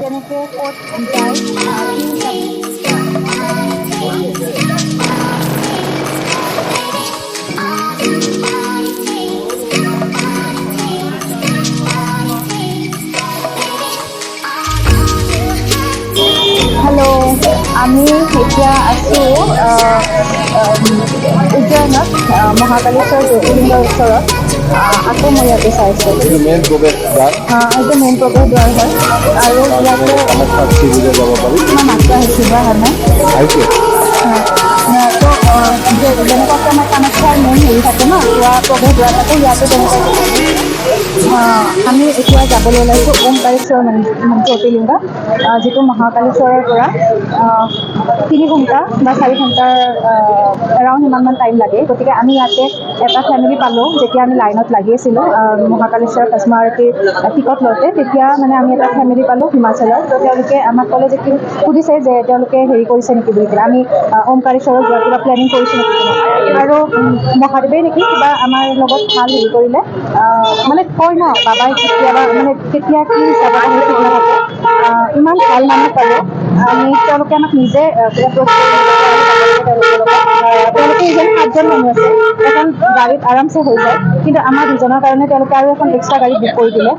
কেনেকৈ ক'ত যায় হেল্ল' আমি এতিয়া আছোঁ উজ্জয়নত মহাকালেশ্বৰ জ্যোতিৰ্লিংগৰ ওচৰত আকৌ মই ইয়াতে চাইছোঁ এইটো মেইন প্ৰৱেশদ্বাৰ এইটো মেইন প্ৰৱেশদ্বাৰ হয় আৰু ইয়াতে সাক্ষী বুজে যাব পাৰি মই মাত্ৰ আহিছোঁ বা হয় নাই আহিছে তো যেনেকুৱাকৈ আমাৰ কামাখ্যাৰ মেইন হেৰি থাকে ন যোৱা প্ৰৱেশদ্বাৰ থাকে ইয়াতো তেনেকুৱাকৈ আমি এতিয়া যাবলৈ ওলাইছোঁ ওমকাৰেশ্বৰ জ্যোতিৰ্লিংগ যিটো মহাকালেশ্বৰৰ পৰা 3 ঘণ্টা বা 4 ঘণ্টাৰ এৰাউণ্ড সিমানমান টাইম লাগে গতিকে আমি ইয়াতে এটা ফেমিলি পালোঁ যেতিয়া আমি লাইনত লাগি আছিলোঁ মহাকালেশ্বৰ ভস্ম আৰতিৰ টিকট লওঁতে তেতিয়া মানে আমি এটা ফেমিলি পালোঁ হিমাচলৰ তো তেওঁলোকে আমাক ক'লে যে কি সুধিছে যে তেওঁলোকে হেৰি কৰিছে নেকি বুলি পেলাই আমি ওমকাৰেশ্বৰত যোৱাৰ কিবা প্লেনিং কৰিছোঁ নেকি আৰু মহাদেৱে নেকি কিবা আমাৰ লগত ভাল হেৰি কৰিলে মানে কয় ন বাবাই কেতিয়াবা মানে কেতিয়া কি হিচাপত আহে ঠিক নাথাকে ইমান ভাল মানুহ পালোঁ আমি তেওঁলোকে আমাক নিজে এপ্ৰ'চ তেওঁলোকে ইজনে 7জন মানুহ আছে এখন গাড়ীত আৰামছে হৈ যায় কিন্তু আমাৰ দুজনৰ কাৰণে তেওঁলোকে আৰু এখন এক্সট্ৰা গাড়ী বুক কৰি দিলে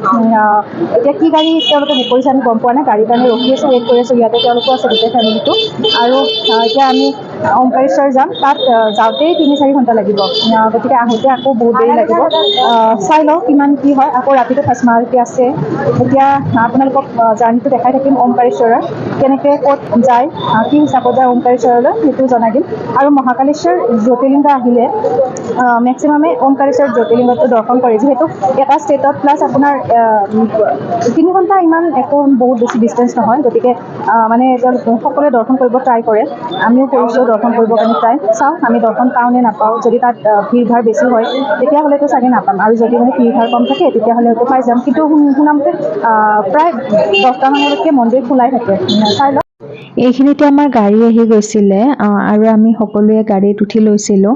এতিয়া কি গাড়ী তেওঁলোকে বুক কৰিছে আমি গম পোৱা নাই গাড়ীৰ কাৰণে ৰখি আছোঁ ৱেইট কৰি আছোঁ ইয়াতে তেওঁলোকো আছে গোটেই ফেমিলিটো আৰু এতিয়া আমি ওমকাৰেশ্বৰ যাম তাত যাওঁতেই 3-4 ঘণ্টা লাগিব গতিকে আহোঁতে আকৌ বহুত দেৰি লাগিব চাই লওঁ কিমান কি হয় আকৌ ৰাতিটো ভস্ম আৰতি আছে এতিয়া আপোনালোকক জাৰ্ণিটো দেখাই থাকিম ওমকাৰেশ্বৰৰ কেনেকৈ ক'ত যায় কি হিচাপত যায় ওমকাৰেশ্বৰলৈ সেইটো জনাই দিম আৰু মহাকালেশ্বৰ জ্যোতিৰ্লিংগ আহিলে মেক্সিমামে ওমকাৰেশ্বৰ জ্যোতিৰ্লিংগটো দৰ্শন কৰে যিহেতু এটা ষ্টেটত প্লাছ আপোনাৰ 3 ঘণ্টা ইমান একো বহুত বেছি ডিষ্টেঞ্চ নহয় গতিকে মানে সকলোৱে দৰ্শন কৰিব ট্ৰাই কৰে আমিও কৰিছোঁ দৰ্শন কৰিবৰ কাৰণে ট্ৰাই চাওঁ আমি দৰ্শন পাওঁ নে নাপাওঁ যদি তাত ভিৰ ভাৰ বেছি হয় তেতিয়াহ'লেতো চাগে নাপাম আৰু যদি মানে ভিৰ ভাৰ কম থাকে তেতিয়াহ'লে হয়তো পাই যাম কিন্তু শুনামতে প্ৰায় 10টামানলৈকে মন্দিৰ খোলাই থাকে চাই লওঁ এইখিনিতে আমাৰ গাড়ী আহি গৈছিলে আৰু আমি সকলোৱে গাড়ীত উঠি লৈছিলোঁ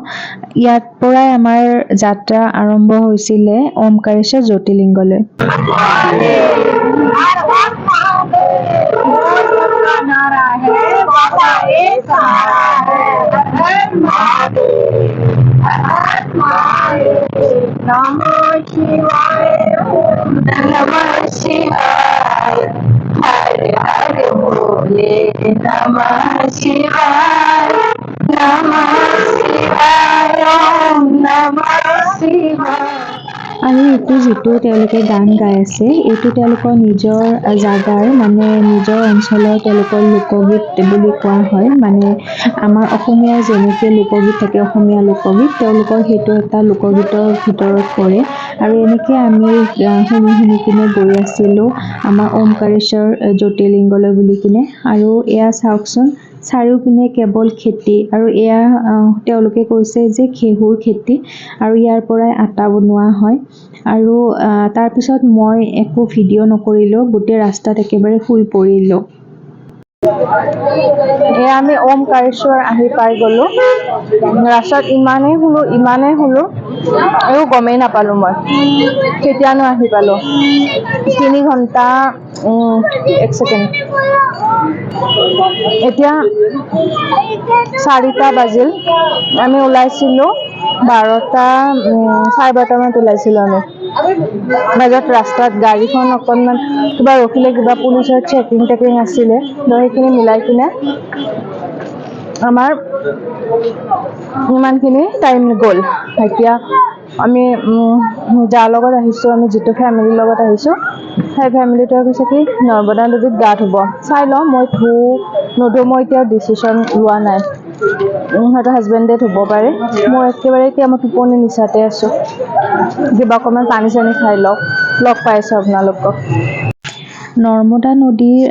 ইয়াৰ পৰাই আমাৰ যাত্ৰা আৰম্ভ হৈছিলে ওমকাৰেশ্বৰ জ্যোতিৰ্লিংগলৈ আৰু এইটো যিটো তেওঁলোকে গান গাই আছে এইটো তেওঁলোকৰ নিজৰ জাগাৰ মানে নিজৰ অঞ্চলৰ তেওঁলোকৰ লোকগীত বুলি কোৱা হয় মানে আমাৰ অসমীয়াৰ যেনেকৈ লোকগীত থাকে অসমীয়া লোকগীত তেওঁলোকৰ সেইটো এটা লোকগীতৰ ভিতৰত পৰে আৰু এনেকৈ আমি শুনি কিনে গৈ আছিলোঁ আমাৰ ওমকাৰেশ্বৰ জ্যোতিৰ্লিংগলৈ বুলি কিনে আৰু এয়া চাওকচোন চাৰিওপিনে কেৱল খেতি আৰু এয়া তেওঁলোকে কৈছে যে ঘেঁহুৰ খেতি আৰু ইয়াৰ পৰাই আটা বনোৱা হয় আৰু তাৰপিছত মই একো ভিডিঅ' নকৰিলোঁ গোটেই ৰাস্তাত একেবাৰে শুই পৰিলোঁ এয়া আমি ওমকাৰেশ্বৰ আহি পাই গ'লোঁ ৰাস্তাত ইমানেই শুলোঁ আৰু গমেই নাপালোঁ মই কেতিয়ানো আহি পালোঁ 3 ঘণ্টা 1 ছেকেণ্ড এতিয়া 4টা বাজিল আমি ওলাইছিলোঁ 12টা 12:30 মানত ওলাইছিলোঁ আমি মাজত ৰাস্তাত গাড়ীখন অকণমান কিবা ৰখিলে কিবা পুলিচৰ চেকিং আছিলে সেইখিনি মিলাই কিনে আমাৰ ইমানখিনি টাইম গ'ল এতিয়া আমি যাৰ লগত আহিছোঁ আমি যিটো ফেমিলিৰ লগত আহিছোঁ সেই ফেমিলিটোৱে কৈছে কি নৰ্মদা নদীত গা ধুব চাই লওঁ মই নুধু মই এতিয়া ডিচিশ্যন লোৱা নাই হয়তো হাজবেণ্ডে ধুব পাৰে মই একেবাৰে এতিয়া মই টোপনি নিচাতে আছোঁ কিবা অকণমান পানী চানী খাই লগ পাইছোঁ আপোনালোকক নৰ্মদা নদীৰ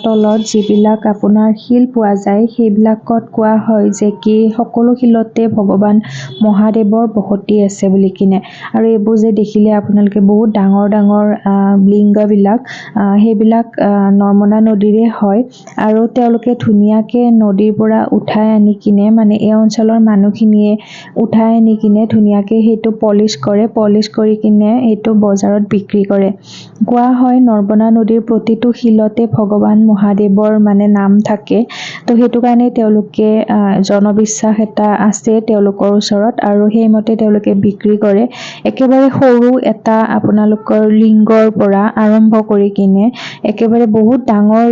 তলত যিবিলাক আপোনাৰ শিল পোৱা যায় সেইবিলাকত কোৱা হয় যে কি সকলো শিলতে ভগৱান মহাদেৱৰ বসতি আছে বুলি কিনে আৰু এইবোৰ যে দেখিলে আপোনালোকে বহুত ডাঙৰ ডাঙৰ লিংগবিলাক সেইবিলাক নৰ্মদা নদীৰে হয় আৰু তেওঁলোকে ধুনীয়াকৈ নদীৰ পৰা উঠাই আনি কিনে মানে এই অঞ্চলৰ মানুহখিনিয়ে উঠাই আনি কিনে ধুনীয়াকৈ সেইটো পলিচ কৰি কিনে সেইটো বজাৰত বিক্ৰী কৰে কোৱা হয় নৰ্মদা নদীৰ প্ৰতিটো শিলতে ভগৱান মহাদেৱৰ মানে নাম থাকে। তো সেইটো কাৰণে তেওঁলোকে জনবিশ্বাস এটা আছে তেওঁলোকৰ ওচৰত, আৰু সেইমতে তেওঁলোকে বিক্ৰী কৰে। একেবাৰে সৰু এটা আপোনালোকৰ লিংগৰ পৰা আৰম্ভ কৰি কিনে একেবাৰে বহুত ডাঙৰ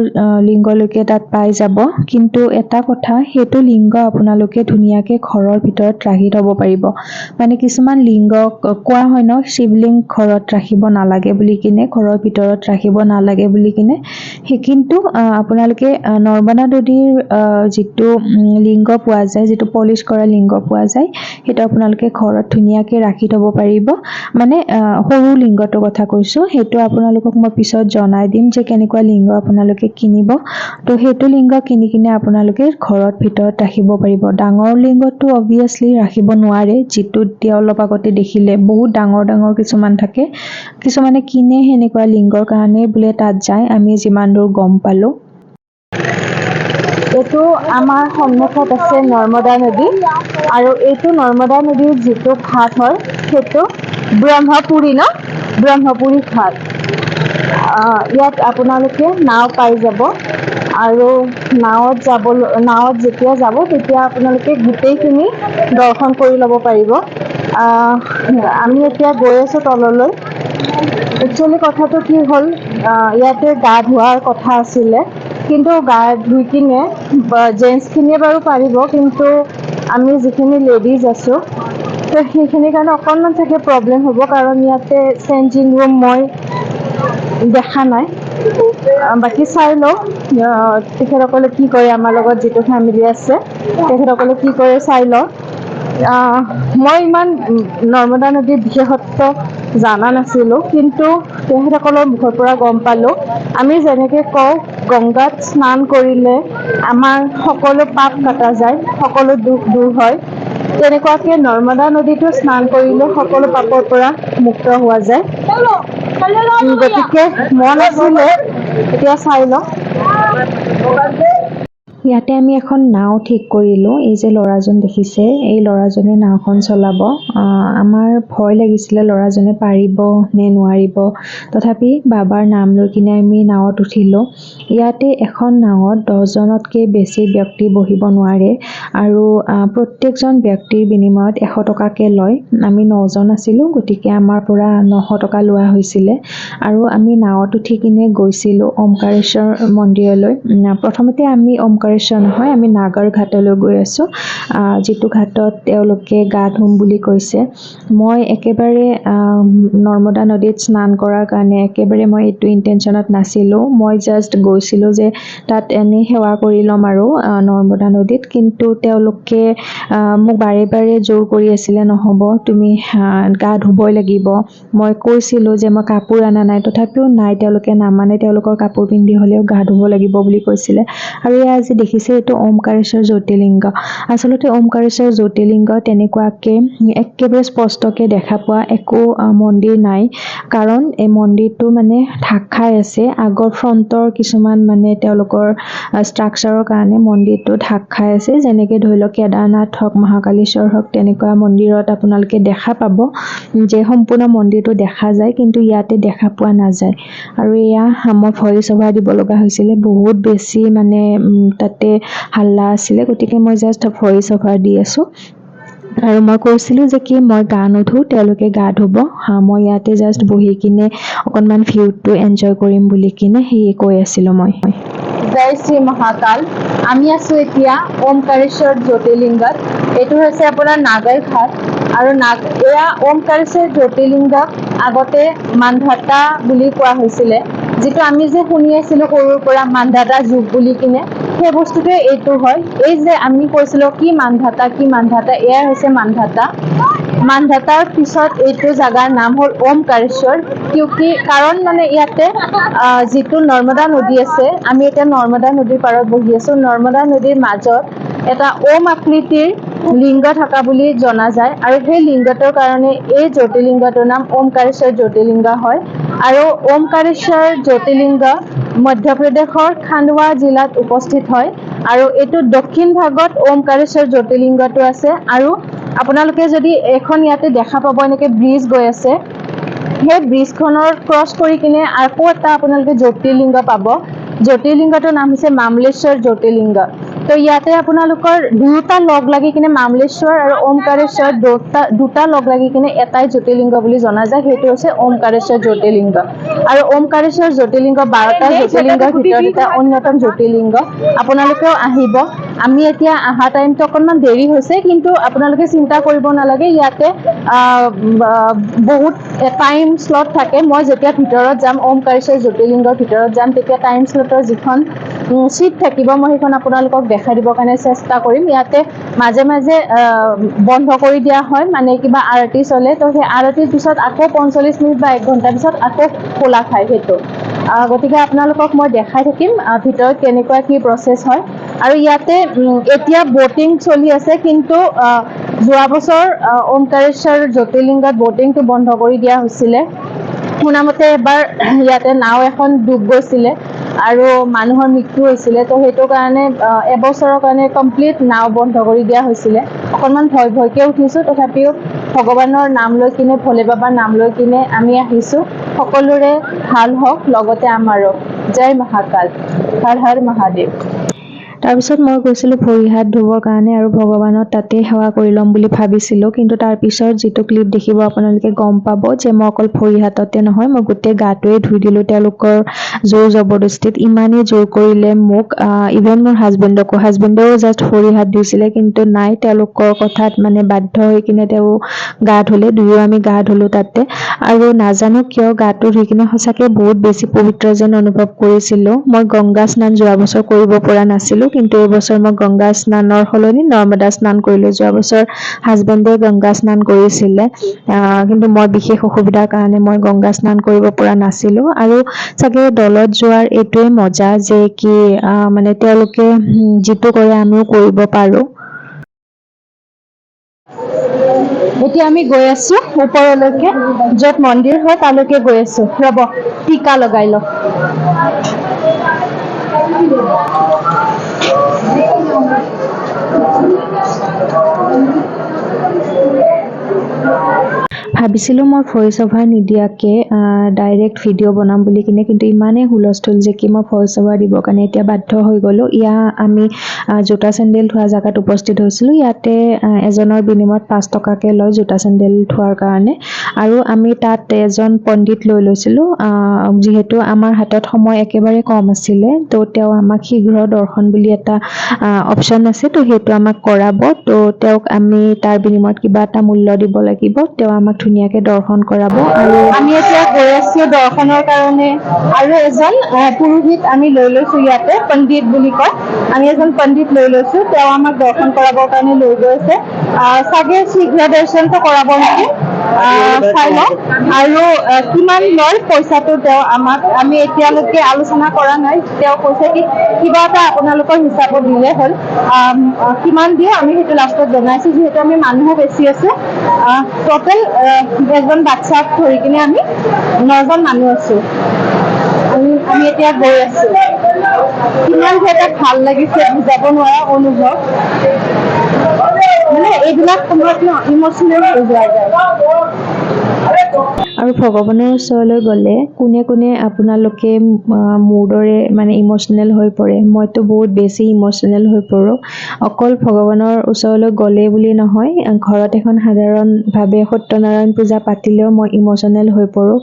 লিংগলৈকে তাত পাই যাব। কিন্তু এটা কথা, সেইটো লিংগ আপোনালোকে ধুনীয়াকে ঘৰৰ ভিতৰত ৰাখি থব পাৰিব। মানে কিছুমান লিংগ কোৱা হয় ন, শিৱলিংগ ঘৰত ৰাখিব নালাগে বুলি কিনে, ঘৰৰ ভিতৰত ৰাখিব নালাগে বুলি কিনে। সেই কিন্তু আপোনালোকে নৰ্মদা নদীৰ যিটো লিংগ পোৱা যায়, যিটো পলিচ কৰা লিংগ পোৱা যায়, সেইটো আপোনালোকে ঘৰত ধুনীয়াকে ৰাখি থব পাৰিব। মানে সৰু লিংগটোৰ কথা কৈছো, সেইটো আপোনালোকক মই পিছত জনাই দিম যে কেনেকুৱা লিংগ আপোনালোকে কিনিব। তো সেইটো লিংগ কিনি কিনে আপোনালোকে ঘৰত ভিতৰত ৰাখিব পাৰিব। ডাঙৰ লিংগটো অবভিয়াছলি ৰাখিব নোৱাৰে, যিটো এতিয়া অলপ আগতে দেখিলে বহুত ডাঙৰ ডাঙৰ কিছুমান থাকে। কিছুমানে কিনে সেনেকুৱা লিংগৰ কাৰণে বোলে তাত যায়, আমি যিমান দূৰ গম পালো। এইটো আমাৰ সন্মুখত আছে নৰ্মদা নদী, আৰু এইটো নৰ্মদা নদীৰ যিটো ঘাট হয় সেইটো ব্ৰহ্মপুৰী ব্ৰহ্মপুৰী ঘাট। ইয়াত আপোনালোকে নাও পাই যাব, আৰু নাৱত যেতিয়া যাব তেতিয়া আপোনালোকে গোটেইখিনি দৰ্শন কৰি ল'ব পাৰিব। আমি এতিয়া গৈ আছো তললৈ। একচুৱেলি কথাটো কি হ'ল, ইয়াতে গা ধোৱাৰ কথা আছিলে, কিন্তু গা ধুই কিনে জেণ্টছখিনিয়ে বাৰু পাৰিব, কিন্তু আমি যিখিনি লেডিজ আছোঁ তো সেইখিনিৰ কাৰণে অকণমান চাগে প্ৰব্লেম হ'ব, কাৰণ ইয়াতে চেঞ্জিং ৰুম মই দেখা নাই। বাকী চাই লওঁ তেখেতসকলে কি কৰে, আমাৰ লগত যিটো ফেমিলি আছে তেখেতসকলে কি কৰে চাই লওঁ। মই ইমান নৰ্মদা নদীৰ বিশেষত্ব জানা নাছিলোঁ, কিন্তু তেখেতসকলৰ মুখৰ পৰা গম পালোঁ। আমি যেনেকৈ কওঁ গংগাত স্নান কৰিলে আমাৰ সকলো পাপ কটা যায়, সকলো দুখ দূৰ হয়, তেনেকুৱাকৈ নৰ্মদা নদীতো স্নান কৰিলে সকলো পাপৰ পৰা মুক্ত হোৱা যায়। গতিকে মন আছিলে, এতিয়া চাই লওঁ। ইয়াতে আমি এখন নাও ঠিক কৰিলোঁ। এই যে ল'ৰাজন দেখিছে, এই ল'ৰাজনে নাওখন চলাব। আমাৰ ভয় লাগিছিলে ল'ৰাজনে পাৰিব নে নোৱাৰিব, তথাপি বাবাৰ নাম লৈ কিনে আমি নাৱত উঠিলোঁ। ইয়াতে এখন নাৱত 10জনতকৈ বেছি ব্যক্তি বহিব নোৱাৰে, আৰু প্ৰত্যেকজন ব্যক্তিৰ বিনিময়ত 100 টকাকৈ লয়। আমি 9জন আছিলোঁ, গতিকে আমাৰ পৰা 900 টকা লোৱা হৈছিলে। আৰু আমি নাৱত উঠি কিনে গৈছিলোঁ ওমকাৰেশ্বৰ মন্দিৰলৈ। প্ৰথমতে আমি ওমকাৰেশ্বৰ নহয়, আমি নাগৰ ঘাটলৈ গৈ আছোঁ, যিটো ঘাটত তেওঁলোকে গা ধুম বুলি কৈছে। মই একেবাৰে নৰ্মদা নদীত স্নান কৰাৰ কাৰণে একেবাৰে মই এইটো ইণ্টেনশ্যনত নাছিলোঁ। মই জাষ্ট গৈছিলোঁ যে তাত এনেই সেৱা কৰি ল'ম আৰু নৰ্মদা নদীত। কিন্তু তেওঁলোকে মোক বাৰে বাৰে জোৰ কৰি আছিলে, নহ'ব তুমি গা ধুবই লাগিব। মই কৈছিলোঁ যে মই কাপোৰ অনা নাই, তথাপিও নাই, তেওঁলোকে নামানে, তেওঁলোকৰ কাপোৰ পিন্ধি হ'লেও গা ধুব লাগিব বুলি কৈছিলে। আৰু এয়া আজি দেখিছে, এইটো ওমকাৰেশ্বৰ জ্যোতিৰ্লিংগ। আচলতে ওমকাৰেশ্বৰ জ্যোতিৰ্লিংগ তেনেকুৱাকৈ একেবাৰে স্পষ্টকৈ দেখা পোৱা একো মন্দিৰ নাই, কাৰণ এই মন্দিৰটো মানে ঢাক খাই আছে। আগৰ ফ্ৰণ্টৰ কিছুমান মানে তেওঁলোকৰ ষ্ট্ৰাকচাৰৰ কাৰণে মন্দিৰটো ঢাক খাই আছে। যেনেকৈ ধৰি লওক কেদাৰনাথ হওক, মহাকালেশ্বৰ হওক, তেনেকুৱা মন্দিৰত আপোনালোকে দেখা পাব যে সম্পূৰ্ণ মন্দিৰটো দেখা যায়, কিন্তু ইয়াতে দেখা পোৱা নাযায়। আৰু এয়া মই ভইচ অভাৰ দিব লগা হৈছিলে, বহুত বেছি মানে তাতে হাল্লা আছিলে, গতিকে মই জাষ্ট ভইচ অভাৰ দি আছোঁ। আৰু মই কৈছিলোঁ যে কি মই গা নুধোঁ, তেওঁলোকে গা ধুব, মই ইয়াতে জাষ্ট বহি কিনে অকণমান ভিউটো এনজয় কৰিম বুলি কিনে সেয়ে কৈ আছিলোঁ মই। জয় শ্ৰী মহাকাল। আমি আছোঁ এতিয়া ওমকাৰেশ্বৰ জ্যোতিৰ্লিংগত। এইটো হৈছে আপোনাৰ নাগৰ ঘাট, আৰু এয়া ওমকাৰেশ্বৰ জ্যোতিৰ্লিংগক আগতে মানধাতা বুলি কোৱা হৈছিলে, যিটো আমি যে শুনি আছিলোঁ সৰুৰ পৰা মানধাতা যুগ বুলি কিনে, সেই বস্তুটোৱে এইটো হয়। এই যে আমি কৈছিলোঁ কি মানধাতা, এয়াই হৈছে মানধাতা। মানধাতাৰ পিছত এইটো জাগাৰ নাম হ'ল ওমকাৰেশ্বৰ, কাৰণ মানে ইয়াতে যিটো নৰ্মদা নদী আছে, আমি এতিয়া নৰ্মদা নদীৰ পাৰত বহি আছোঁ। নৰ্মদা নদীৰ মাজত এটা ওম আকৃতিৰ লিংগ থকা বুলি জনা যায়, আৰু সেই লিংগটোৰ কাৰণে এই জ্যোতিৰ্লিংগটোৰ নাম ওমকাৰেশ্বৰ জ্যোতিৰ্লিংগ হয়। আৰু ওমকাৰেশ্বৰ জ্যোতিৰ্লিংগ মধ্যপ্ৰদেশৰ খাণ্ডৱা জিলাত উপস্থিত হয়, আৰু এইটো দক্ষিণ ভাগত ওমকাৰেশ্বৰ জ্যোতিৰ্লিংগটো আছে। আৰু আপোনালোকে যদি এখন ইয়াতে দেখা পাব, এনেকৈ ব্ৰিজ গৈ আছে, সেই ব্ৰিজখনৰ ক্ৰছ কৰি কিনে আকৌ এটা আপোনালোকে জ্যোতিৰ্লিংগ পাব। জ্যোতিৰ্লিংগটোৰ নাম হৈছে মামলেশ্বৰ জ্যোতিৰ্লিংগ। তো ইয়াতে আপোনালোকৰ দুটা লগ লাগি কিনে মামলেশ্বৰ আৰু ওমকাৰেশ্বৰ দুটা লগ লাগি কিনে এটাই জ্যোতিৰ্লিংগ বুলি জনা যায়, সেইটো হৈছে ওমকাৰেশ্বৰ জ্যোতিৰ্লিংগ। আৰু ওমকাৰেশ্বৰ জ্যোতিৰ্লিংগ 12টা জ্যোতিৰ্লিংগৰ ভিতৰত এটা অন্যতম জ্যোতিৰ্লিংগ। আপোনালোকেও আহিব। আমি এতিয়া অহা টাইমটো অকণমান দেৰি হৈছে, কিন্তু আপোনালোকে চিন্তা কৰিব নালাগে, ইয়াতে বহুত টাইম স্লট থাকে। মই যেতিয়া ভিতৰত যাম, ওমকাৰেশ্বৰ জ্যোতিৰ্লিংগৰ ভিতৰত যাম, তেতিয়া টাইম স্লটৰ যিখন চিট থাকিব মই সেইখন আপোনালোকক দেখাই দিবৰ কাৰণে চেষ্টা কৰিম। ইয়াতে মাজে মাজে বন্ধ কৰি দিয়া হয়, মানে কিবা আৰতি চলে, তো সেই আৰতিৰ পিছত আকৌ 45 মিনিট বা 1 ঘণ্টাৰ পিছত আকৌ খোলা খায় সেইটো। গতিকে আপোনালোকক মই দেখাই থাকিম ভিতৰত কেনেকুৱা কি প্ৰচেছ হয়। আৰু ইয়াতে এতিয়া বটিং চলি আছে, কিন্তু যোৱা বছৰ ওমকাৰেশ্বৰ জ্যোতিৰ্লিংগত বটিংটো বন্ধ কৰি দিয়া হৈছিলে। শুনামতে এবাৰ ইয়াতে নাও এখন ডুব গৈছিলে আৰু মানুহৰ মৃত্যু হৈছিলে, তো সেইটো কাৰণে এবছৰৰ কাৰণে কমপ্লিট নাও বন্ধ কৰি দিয়া হৈছিলে। অকণমান ভয়কে উঠিছোঁ, তথাপিও ভগৱানৰ নাম লৈ কিনে, ভোলে বাবাৰ নাম লৈ কিনে আমি আহিছোঁ। সকলোৰে ভাল হওক, লগতে আমাৰো। জয় মহাকাল, হৰ হৰ মহাদেৱ। তাৰপিছত মই গৈছিলোঁ ভৰি হাত ধুবৰ কাৰণে আৰু ভগৱানৰ তাতে সেৱা কৰি ল'ম বুলি ভাবিছিলোঁ। কিন্তু তাৰপিছত যিটো ক্লিপ দেখিব আপোনালোকে গম পাব যে মই অকল ভৰি হাততে নহয়, মই গোটেই গাটোৱে ধুই দিলোঁ তেওঁলোকৰ জোৰ জবৰদস্তিত। ইমানেই জোৰ কৰিলে মোক, ইভেন মোৰ হাজবেণ্ডেও জাষ্ট ভৰি হাত ধুইছিলে, কিন্তু নাই, তেওঁলোকৰ কথাত মানে বাধ্য হৈ কিনে তেওঁ গা ধুলে। দুয়ো আমি গা ধুলোঁ তাতে। আৰু নাজানো কিয় গাটো ধুই কিনে সঁচাকৈ বহুত বেছি পবিত্ৰ যেন অনুভৱ কৰিছিলোঁ। মই গংগা স্নান যোৱা বছৰ কৰিব পৰা নাছিলোঁ, কিন্তু এইবছৰ মই গংগা স্নানৰ সলনি নৰ্মদা স্নান কৰিলোঁ। যোৱা বছৰ হাজবেণ্ডে গংগা স্নান কৰিছিলে, কিন্তু মই বিশেষ অসুবিধাৰ কাৰণে মই গংগা স্নান কৰিব পৰা নাছিলোঁ। আৰু চাগে দলত যোৱাৰ এইটোৱে মজা যে কি মানে তেওঁলোকে যিটো কৰে আমিও কৰিব পাৰোঁ। এতিয়া আমি গৈ আছো ওপৰলৈকে, য'ত মন্দিৰ হয় তালৈকে গৈ আছো। ৰ'ব, টিকা লগাই লওঁ। ভাবিছিলোঁ মই ভইচ অভাৰ নিদিয়াকৈ ডাইৰেক্ট ভিডিঅ' বনাম বুলি কিনে, কিন্তু ইমানেই হুলস্থুল যে কি মই ভইচ অভাৰ দিবৰ কাৰণে এতিয়া বাধ্য হৈ গ'লোঁ। আমি জোতা চেণ্ডেল থোৱা জেগাত উপস্থিত হৈছিলোঁ। ইয়াতে এজনৰ বিনিময়ত 5 টকাকৈ লয় জোতা চেণ্ডেল থোৱাৰ কাৰণে। আৰু আমি তাত এজন পণ্ডিত লৈ লৈছিলোঁ, যিহেতু আমাৰ হাতত সময় একেবাৰে কম আছিলে। তো তেওঁ আমাক শীঘ্ৰ দৰ্শন বুলি এটা অপশ্যন আছে, তো সেইটো আমাক কৰাব। তো তেওঁক আমি তাৰ বিনিময়ত কিবা এটা মূল্য দিব লাগিব। তেওঁ আমাক ধুনীয়াকৈ দৰ্শন কৰাব। আৰু আমি এতিয়া গৈ আছো দৰ্শনৰ কাৰণে। আৰু এজন পুৰোহিত আমি লৈ লৈছো, ইয়াতে পণ্ডিত বুলি কয়, আমি এজন পণ্ডিত লৈ লৈছো। তেওঁ আমাক দৰ্শন কৰাবৰ কাৰণে লৈ গৈছে। চাগে শীঘ্ৰ দৰ্শনটো কৰাব নেকি, চাই লওঁ। আৰু কিমান লয় পইচাটো তেওঁ আমাক, আমি এতিয়ালৈকে আলোচনা কৰা নাই। তেওঁ কৈছে কি কিবা এটা আপোনালোকৰ হিচাপত দিলে হ'ল। কিমান দিয়ে আমি সেইটো লাষ্টত জনাইছো, যিহেতু আমি মানুহো বেছি আছে। টোটেল এজন বাচ্চাক ধৰি কিনে আমি 9জন মানুহ আছো। আমি এতিয়া গৈ আছো। কিমান যে এটা ভাল লাগিছে, বুজাব নোৱাৰা অনুভৱ। মানে এইবিলাক সময়ত ইমচনেল হৈ যোৱা যায়। আৰু ভগৱানৰ ওচৰলৈ গ'লে কোনে কোনে আপোনালোকে মোৰ দৰে মানে ইম'চনেল হৈ পৰে। মইতো বহুত বেছি ইম'চনেল হৈ পৰোঁ। অকল ভগৱানৰ ওচৰলৈ গ'লে বুলি নহয়, ঘৰত এখন সাধাৰণভাৱে সত্যনাৰায়ণ পূজা পাতিলেও মই ইম'চনেল হৈ পৰোঁ।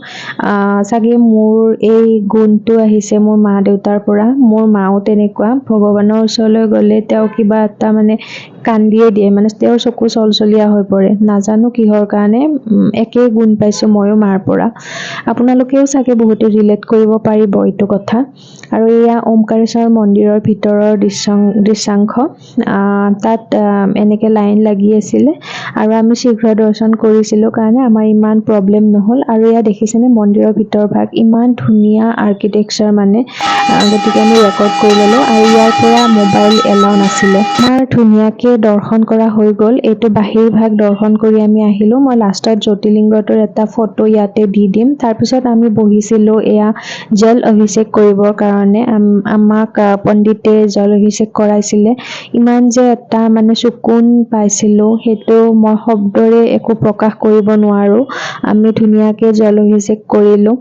চাগে মোৰ এই গুণটো আহিছে মোৰ মা দেউতাৰ পৰা। মোৰ মাও তেনেকুৱা, ভগৱানৰ ওচৰলৈ গ'লে তেওঁ কিবা এটা মানে কান্দিয়ে দিয়ে, মানে তেওঁৰ চকু চলচলীয়া হৈ পৰে। নাজানো কিহৰ কাৰণে, একেই গুণ পাইছোঁ ময়ো মাৰ পৰা। আপোনালোকেও চাগে বহুতে ৰিলেট কৰিব পাৰিব এইটো কথা। আৰু এয়া ওমকাৰেশ্বৰ মন্দিৰৰ ভিতৰৰ দৃশ্যাংশ। তাত এনেকৈ লাইন লাগি আছিলে আৰু আমি শীঘ্ৰ দৰ্শন কৰিছিলোঁ কাৰণে আমাৰ ইমান প্ৰব্লেম নহ'ল। আৰু এয়া দেখিছেনে মন্দিৰৰ ভিতৰ ভাগ, ইমান ধুনীয়া আৰ্কিটেকচাৰ মানে, গতিকে আমি ৰেকৰ্ড কৰি ল'লোঁ। আৰু ইয়াৰ পৰা মোবাইল এলাউ নাছিলে। আমাৰ ধুনীয়াকৈ দৰ্শন কৰা হৈ গ'ল। এইটো বাহিৰ ভাগ দৰ্শন কৰি আমি আহিলোঁ। মই লাষ্টত জ্যোতিৰ্লিংগটোৰ এটা ফটো ইয়াতে দি দিম। তাৰপিছত আমি বহিছিলোঁ এয়া জল অভিষেক কৰিবৰ কাৰণে। আমাক পণ্ডিতে জল অভিষেক কৰাইছিলে। ইমান যে এটা মানে চকুন পাইছিলোঁ, সেইটো মই শব্দৰে একো প্ৰকাশ কৰিব নোৱাৰোঁ। আমি ধুনীয়াকৈ জল অভিষেক কৰিলোঁ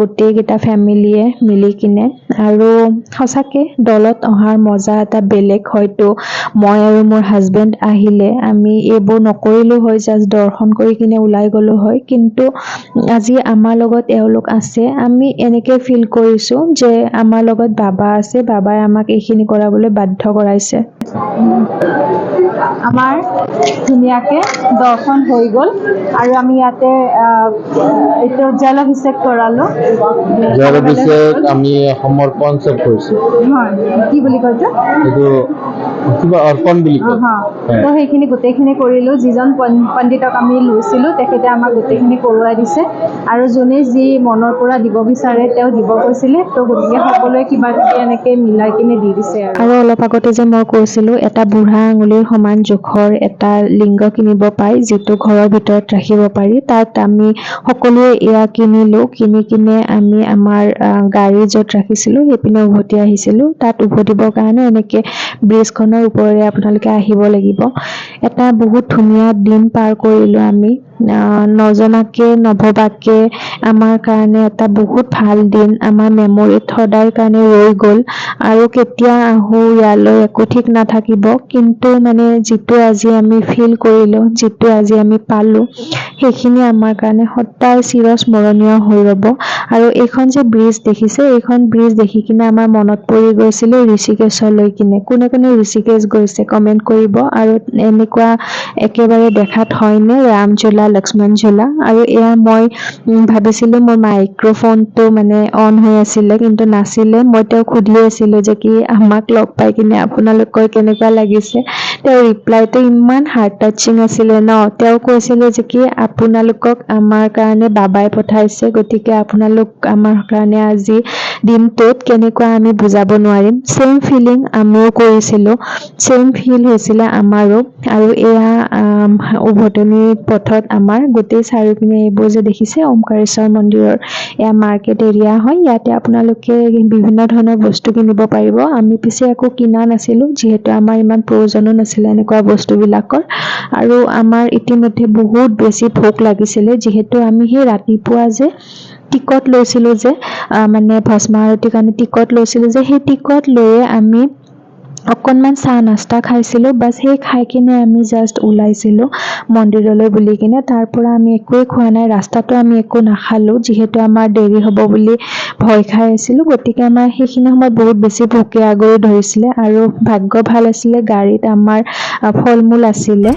গোটেইকেইটা ফেমিলিয়ে মিলি কিনে। আৰু সঁচাকৈ দলত অহাৰ মজা এটা বেলেগ। হয়তো মই আৰু মোৰ হাজবেণ্ড আহিলে আমি এইবোৰ নকৰিলোঁ হয়, জাষ্ট দৰ্শন কৰি কিনে ওলাই গ'লোঁ হয়। কিন্তু আজি আমাৰ লগত এওঁলোক আছে, আমি এনেকৈ ফিল কৰিছোঁ যে আমাৰ লগত বাবা আছে, বাবাই আমাক এইখিনি কৰাবলৈ বাধ্য কৰাইছে। আমাৰ ধুনীয়াকৈ দৰ্শন হৈ গ'ল আৰু আমি ইয়াতে এইটো জল অভিষেক কৰালোঁ। জল অভিষেক আমি অসমৰ কনচেপ্ট কৰিছোঁ। হয়, কি বুলি কৈছে? এইটো কিবা অৰ্পণ বুলি কয়। তো সেইখিনি গোটেইখিনি কৰিলোঁ। যিজন পণ্ডিতক আমি লৈছিলোঁ তেখেতে আমাক গোটেইখিনি কৰোৱাই দিছে আৰু যোনে যি মনৰ পৰা দিব বিচাৰে তেওঁ দিব কৈছিলে। তো গতিকে সকলোৱে কিবা কিবি এনেকৈ মিলাই কিনে দি দিছে আৰু অলপ আগতে যে মই কৈছিলোঁ এটা বুঢ়া আঙুলিৰ সমান জোখৰ এটা লিংগ কিনিব পায়, যিটো ঘৰৰ ভিতৰত ৰাখিব পাৰি। তাত আমি সকলোৱে এয়া কিনিলোঁ। কিনি কিনে আমি আমাৰ গাড়ী য'ত ৰাখিছিলোঁ সেইপিনে উভতি আহিছিলোঁ। তাত উভতিবৰ কাৰণে এনেকৈ ব্ৰিজখনৰ ওপৰেৰে আপোনালোকে আহিব লাগিব। এটা বহুত ধুনীয়া দিন পাৰ কৰিলোঁ আমি, নজনাকে নভবাকে। আমাৰ কাৰণে এটা বহুত ভাল দিন, আমাৰ মেমৰিত সদায় কাৰণে ৰৈ গ'ল। আৰু কেতিয়া আহোঁ ইয়ালৈ একো ঠিক নাথাকিব, কিন্তু মানে যিটো আজি আমি ফিল কৰিলোঁ, যিটো আজি আমি পালোঁ, সেইখিনি আমাৰ কাৰণে সদায় চিৰস্মৰণীয় হৈ ৰ'ব। আৰু এইখন যে ব্ৰিজ দেখিছে, এইখন ব্ৰিজ দেখি কিনে আমাৰ মনত পৰি গৈছিলে ঋষিকেশলৈ কিনে। কোনে কোনে ঋষিকেশ গৈছে কমেণ্ট কৰিব। আৰু এনেকুৱা একেবাৰে দেখাত হয়নে ৰামঝোলা লক্ষ্মণ ঝোলা। আৰু এয়া মই ভাবিছিলোঁ মোৰ মাইক্ৰফোনটো মানে অন হৈ আছিলে কিন্তু নাছিলে। মই তেওঁক সুধি আছিলোঁ যে কি আমাক লগ পাই কিনে আপোনালোকৰ কেনেকুৱা লাগিছে। তেওঁৰ ৰিপ্লাইটো ইমান হাৰ্ট টাচিং আছিলে ন। তেওঁ কৈছিলে যে কি আপোনালোকক আমাৰ কাৰণে বাবাই পঠাইছে, গতিকে আপোনালোক আমাৰ কাৰণে আজি দিনটোত কেনেকুৱা আমি বুজাব নোৱাৰিম। ছেইম ফিলিং আমিও কৰিছিলোঁ, ছেইম ফিল হৈছিলে আমাৰো। আৰু এয়া উভতনি পথত আমাৰ গোটেই চাৰিওপিনে এইবোৰ যে দেখিছে ওমকাৰেশ্বৰ মন্দিৰৰ এয়া মাৰ্কেট এৰিয়া হয়। ইয়াতে আপোনালোকে বিভিন্ন ধৰণৰ বস্তু কিনিব পাৰিব। আমি পিছে একো কিনা নাছিলোঁ, যিহেতু আমাৰ ইমান প্ৰয়োজনো নাছিলে এনেকুৱা বস্তুবিলাকৰ। আৰু আমাৰ ইতিমধ্যে বহুত বেছি ভোক লাগিছিলে, যিহেতু আমি সেই ৰাতিপুৱা যে টিকট লৈছিলোঁ যে মানে ভস্ম আৰতিৰ কাৰণে টিকট লৈছিলোঁ যে, সেই টিকট লৈয়ে আমি অকণমান চাহ নাস্তা খাইছিলোঁ। বাছ সেই খাই কিনে আমি জাষ্ট ওলাইছিলোঁ মন্দিৰলৈ বুলি কিনে। তাৰ পৰা আমি একোৱেই খোৱা নাই, ৰাস্তাতো আমি একো নাখালোঁ, যিহেতু আমাৰ দেৰি হ'ব বুলি ভয় খাই আছিলোঁ। গতিকে আমাৰ সেইখিনি সময়ত বহুত বেছি ভোকে আগৰি ধৰিছিলে। আৰু ভাগ্য ভাল আছিলে গাড়ীত আমাৰ ফল মূল আছিলে।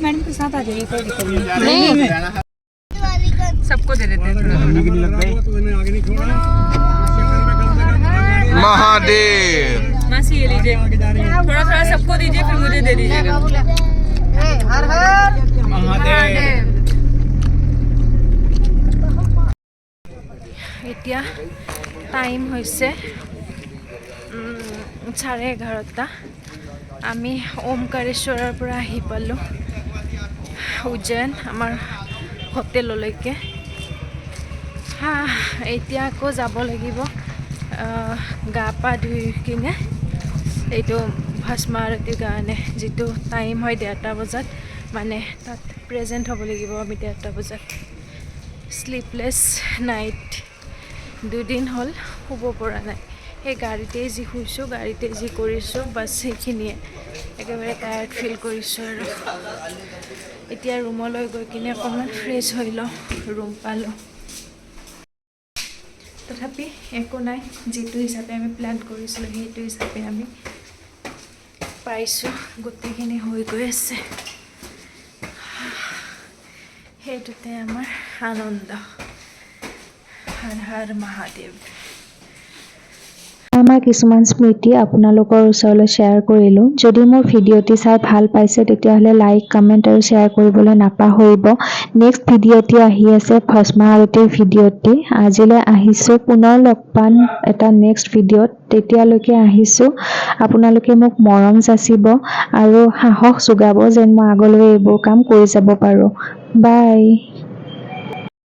मैडम के साथ आ जाइए, कोई दिक्कत नहीं। सबको दे देते हैं थोड़ा। महादेव मासी ये लीजिए, थोड़ा थोड़ा सबको दीजिए, फिर मुझे दे दीजिएगा। हर हर महादेव। এতিয়া টাইম হৈছে 11:30। আমি ওমকাৰেশ্বৰৰ পৰা আহি পালোঁ উজ্জয়ন আমাৰ হোটেললৈকে। এতিয়া আকৌ যাব লাগিব গা পা ধুই কিনে এইটো ভস্ম আৰতিৰ কাৰণে, যিটো টাইম হয় 1:30 বজাত। মানে তাত প্ৰেজেণ্ট হ'ব লাগিব আমি 1:30 বজাত। শ্লিপলেছ নাইট, 2 দিন হ'ল শুব পৰা নাই। সেই গাড়ীতেই যি শুইছোঁ, গাড়ীতেই যি কৰিছোঁ, বাছ সেইখিনিয়ে একেবাৰে টায়াৰ্ড ফিল কৰিছোঁ। আৰু এতিয়া ৰুমলৈ গৈ কিনে অকণমান ফ্ৰেছ হৈ লওঁ। ৰুম পালোঁ, তথাপি একো নাই। যিটো হিচাপে আমি প্লেন কৰিছিলোঁ সেইটো হিচাপে আমি পাইছোঁ। গোটেইখিনি হৈ গৈ আছে, সেইটোতে আমাৰ আনন্দ। হৰ হৰ মহাদেৱ। আমাৰ কিছুমান স্মৃতি আপোনালোকৰ ওচৰলৈ শ্বেয়াৰ কৰিলোঁ। যদি মোৰ ভিডিঅ'টি চাই ভাল পাইছে তেতিয়াহ'লে লাইক, কমেণ্ট আৰু শ্বেয়াৰ কৰিবলৈ নাপাহৰিব। নেক্সট ভিডিঅ'টি আহি আছে ভস্ম আৰতিৰ ভিডিঅ'টি। আজিলৈ আহিছোঁ, পুনৰ লগ পাম এটা নেক্সট ভিডিঅ'ত। তেতিয়ালৈকে আহিছোঁ, আপোনালোকে মোক মৰম যাচিব আৰু সাহস যোগাব যেন মই আগলৈ এইবোৰ কাম কৰি যাব পাৰোঁ। বাই।